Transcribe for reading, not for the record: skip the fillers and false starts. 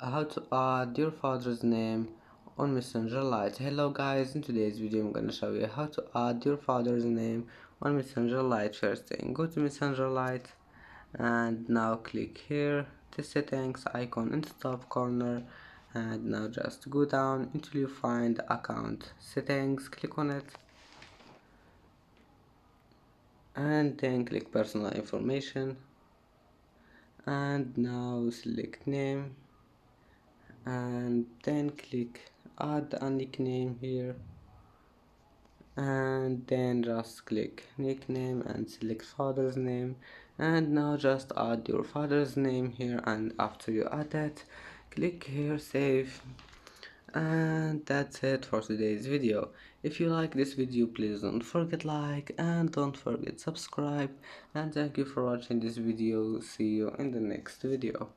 How to add your father's name on Messenger Lite. Hello guys, in today's video I'm gonna show you how to add your father's name on Messenger Lite. First thing, go to Messenger Lite and now click here the settings icon in the top corner, and now just go down until you find the account settings, click on it and then click personal information, and now select name and then click add a nickname here, and then just click nickname and select father's name, and now just add your father's name here, and after you add that, click here save. And that's it for today's video. If you like this video, please don't forget like and don't forget subscribe, and thank you for watching this video. See you in the next video.